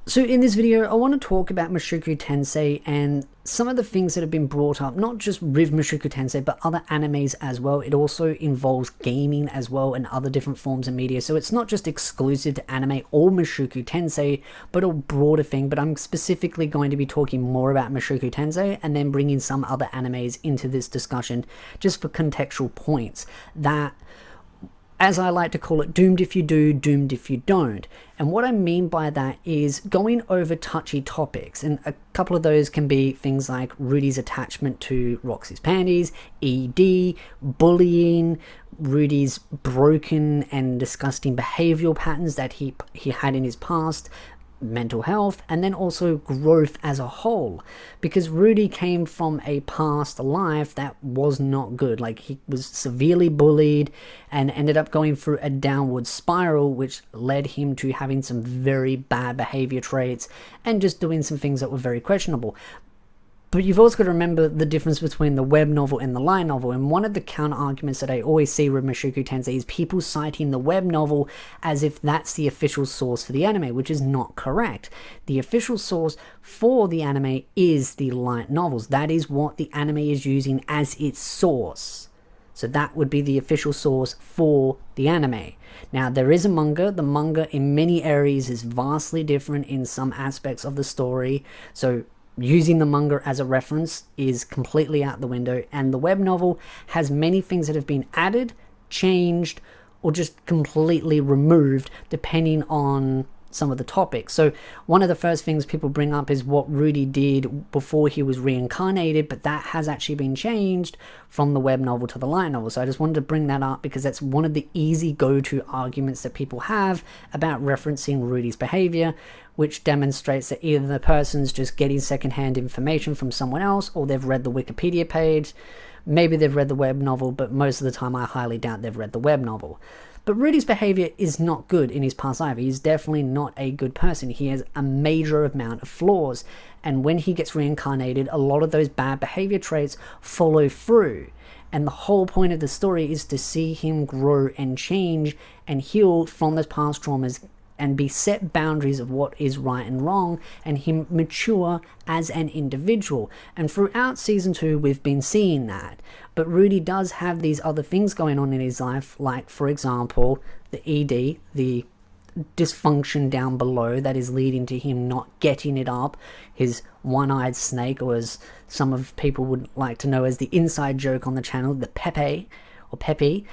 So in this video, I want to talk about Mushoku Tensei and some of the things that have been brought up, not just with Mushoku Tensei, but other animes as well. It also involves gaming as well and other different forms of media. So it's not just exclusive to anime or Mushoku Tensei, but a broader thing. But I'm specifically going to be talking more about Mushoku Tensei and then bringing some other animes into this discussion just for contextual points that, as I like to call it, doomed if you do, doomed if you don't. And what I mean by that is going over touchy topics. And a couple of those can be things like Rudy's attachment to Roxy's panties, ED, bullying, Rudy's broken and disgusting behavioral patterns that he had in his past, mental health, and then also growth as a whole, because Rudy came from a past life that was not good. Like, he was severely bullied and ended up going through a downward spiral, which led him to having some very bad behavior traits and just doing some things that were very questionable. But you've also got to remember the difference between the web novel and the light novel. And one of the counter arguments that I always see with Mushoku Tensei is people citing the web novel as if that's the official source for the anime, which is not correct. The official source for the anime is the light novels. That is what the anime is using as its source. So that would be the official source for the anime. Now, there is a manga. The manga in many areas is vastly different in some aspects of the story. So using the manga as a reference is completely out the window, and the web novel has many things that have been added, changed, or just completely removed depending on some of the topics. So one of the first things people bring up is what Rudy did before he was reincarnated, but that has actually been changed from the web novel to the light novel. So I just wanted to bring that up because that's one of the easy go-to arguments that people have about referencing Rudy's behavior, which demonstrates that either the person's just getting secondhand information from someone else, or they've read the Wikipedia page. Maybe they've read the web novel, but most of the time I highly doubt they've read the web novel. But Rudy's behavior is not good in his past either. He's definitely not a good person. He has a major amount of flaws. And when he gets reincarnated, a lot of those bad behavior traits follow through. And the whole point of the story is to see him grow and change and heal from those past traumas and be set boundaries of what is right and wrong, and him mature as an individual. And throughout season 2 we've been seeing that. But Rudy does have these other things going on in his life, like, for example, the ED, the dysfunction down below that is leading to him not getting it up, his one-eyed snake, or as some of people would like to know as the inside joke on the channel, the Pepe, or Pepe.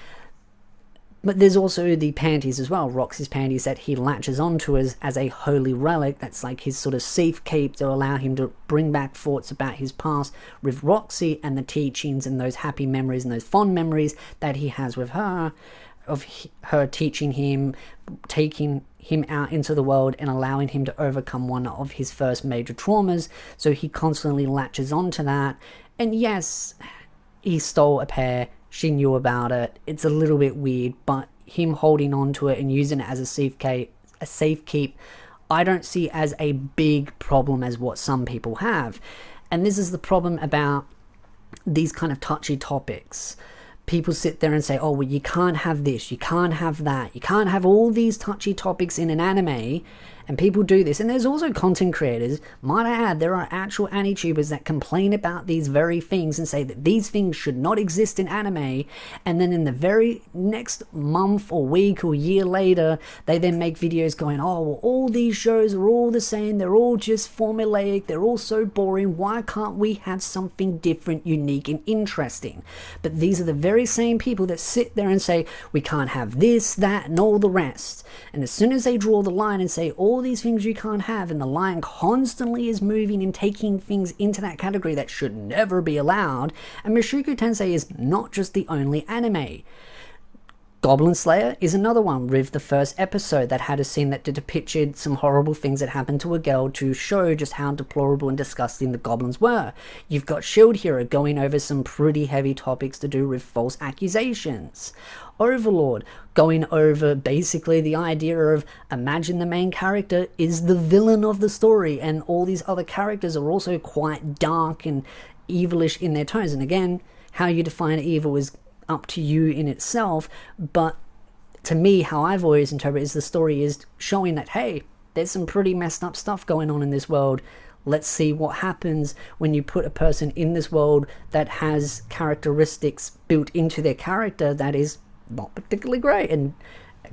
But there's also the panties as well, Roxy's panties, that he latches onto as a holy relic. That's like his sort of safe keep to allow him to bring back thoughts about his past with Roxy and the teachings and those happy memories and those fond memories that he has with her, of her teaching him, taking him out into the world and allowing him to overcome one of his first major traumas. So he constantly latches onto that. And yes, he stole a pair. She knew about it. It's a little bit weird, but him holding on to it and using it as a safe keep, I don't see as a big problem as what some people have. And this is the problem about these kind of touchy topics. People sit there and say, oh, well, you can't have this, you can't have that, you can't have all these touchy topics in an anime. And people do this. And there's also content creators, might I add, there are actual AniTubers that complain about these very things and say that these things should not exist in anime. And then in the very next month or week or year later, they then make videos going, oh, well, all these shows are all the same. They're all just formulaic. They're all so boring. Why can't we have something different, unique, and interesting? But these are the very same people that sit there and say, we can't have this, that, and all the rest. And as soon as they draw the line and say, all these things you can't have, and the line constantly is moving and taking things into that category that should never be allowed. And Mushoku Tensei is not just the only anime. Goblin Slayer is another one with the first episode that had a scene that depicted some horrible things that happened to a girl to show just how deplorable and disgusting the goblins were. You've got Shield Hero going over some pretty heavy topics to do with false accusations. Overlord going over basically the idea of, imagine the main character is the villain of the story and all these other characters are also quite dark and evilish in their tones. And again, how you define evil is up to you in itself, but to me, how I've always interpreted is the story is showing that, hey, there's some pretty messed up stuff going on in this world. Let's see what happens when you put a person in this world that has characteristics built into their character that is not particularly great and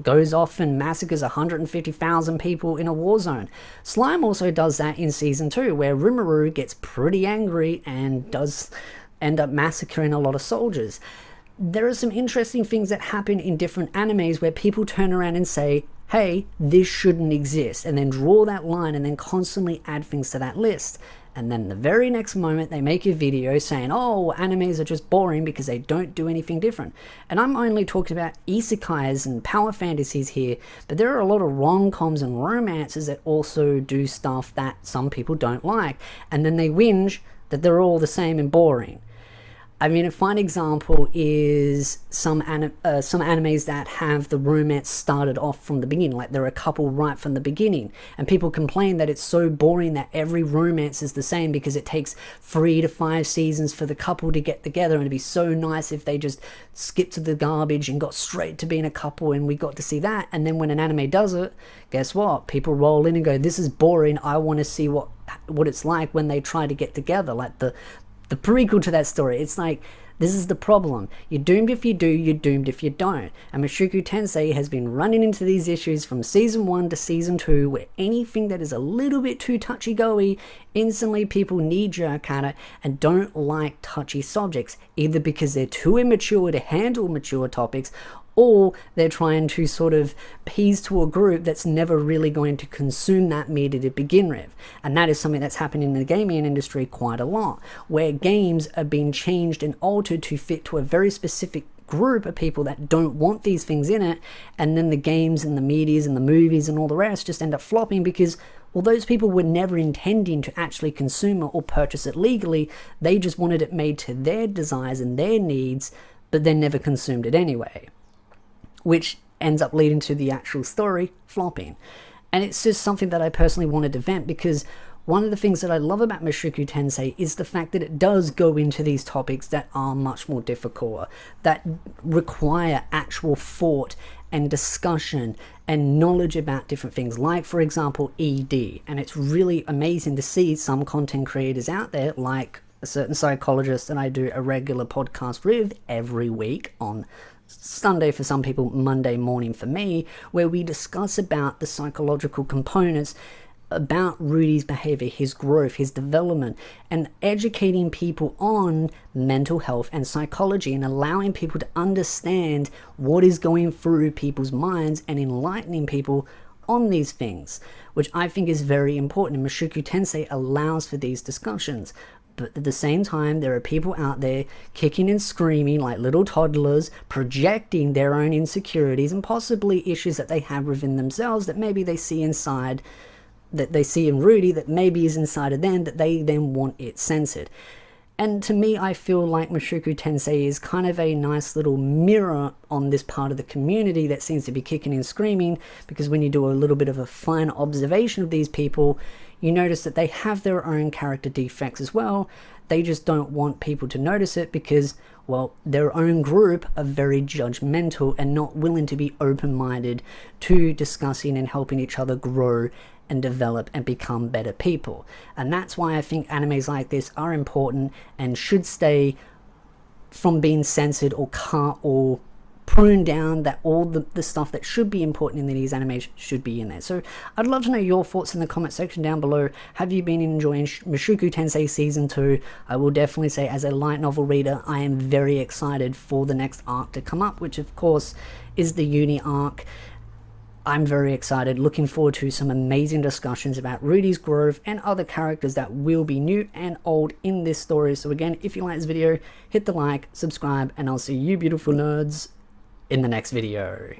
goes off and massacres 150,000 people in a war zone. Slime also does that in season 2, where Rimuru gets pretty angry and does end up massacring a lot of soldiers. There are some interesting things that happen in different animes where people turn around and say, hey, this shouldn't exist, and then draw that line and then constantly add things to that list. And then the very next moment they make a video saying, oh, animes are just boring because they don't do anything different. And I'm only talking about isekais and power fantasies here, but there are a lot of rom-coms and romances that also do stuff that some people don't like. And then they whinge that they're all the same and boring. I mean, a fine example is some animes that have the romance started off from the beginning, like they're a couple right from the beginning, and people complain that it's so boring that every romance is the same because it takes 3 to 5 seasons for the couple to get together, and it'd be so nice if they just skipped to the garbage and got straight to being a couple and we got to see that. And then when an anime does it, guess what? People roll in and go, this is boring, I want to see what it's like when they try to get together, like the prequel to that story. It's like, this is the problem. You're doomed if you do, you're doomed if you don't. And Mushoku Tensei has been running into these issues from season 1 to season 2, where anything that is a little bit too touchy-goey, instantly people knee-jerk at it and don't like touchy subjects, either because they're too immature to handle mature topics, or they're trying to sort of appease to a group that's never really going to consume that media to begin with. And that is something that's happening in the gaming industry quite a lot, where games are being changed and altered to fit to a very specific group of people that don't want these things in it, and then the games and the medias and the movies and all the rest just end up flopping because, well, those people were never intending to actually consume it or purchase it legally. They just wanted it made to their desires and their needs, but then never consumed it anyway, which ends up leading to the actual story flopping. And it's just something that I personally wanted to vent, because one of the things that I love about Mushoku Tensei is the fact that it does go into these topics that are much more difficult, that require actual thought and discussion and knowledge about different things, like, for example, ED. And it's really amazing to see some content creators out there, like a certain psychologist that I do a regular podcast with every week on Sunday for some people, Monday morning for me, where we discuss about the psychological components about Rudy's behavior, his growth, his development, and educating people on mental health and psychology, and allowing people to understand what is going through people's minds and enlightening people on these things, which I think is very important. And Mushoku Tensei allows for these discussions. But at the same time, there are people out there kicking and screaming like little toddlers, projecting their own insecurities and possibly issues that they have within themselves that maybe they see inside, that they see in Rudy, that maybe is inside of them, that they then want it censored. And to me, I feel like Mushoku Tensei is kind of a nice little mirror on this part of the community that seems to be kicking and screaming, because when you do a little bit of a fine observation of these people, you notice that they have their own character defects as well. They just don't want people to notice it because, well, their own group are very judgmental and not willing to be open-minded to discussing and helping each other grow and develop and become better people. And that's why I think animes like this are important and should stay from being censored or cut or pruned down, that all the stuff that should be important in these animes should be in there. So I'd love to know your thoughts in the comment section down below. Have you been enjoying Mushoku Tensei Season 2? I will definitely say, as a light novel reader, I am very excited for the next arc to come up, which of course is the uni arc. I'm very excited, looking forward to some amazing discussions about Rudy's growth and other characters that will be new and old in this story. So again, if you like this video, hit the like, subscribe, and I'll see you beautiful nerds in the next video.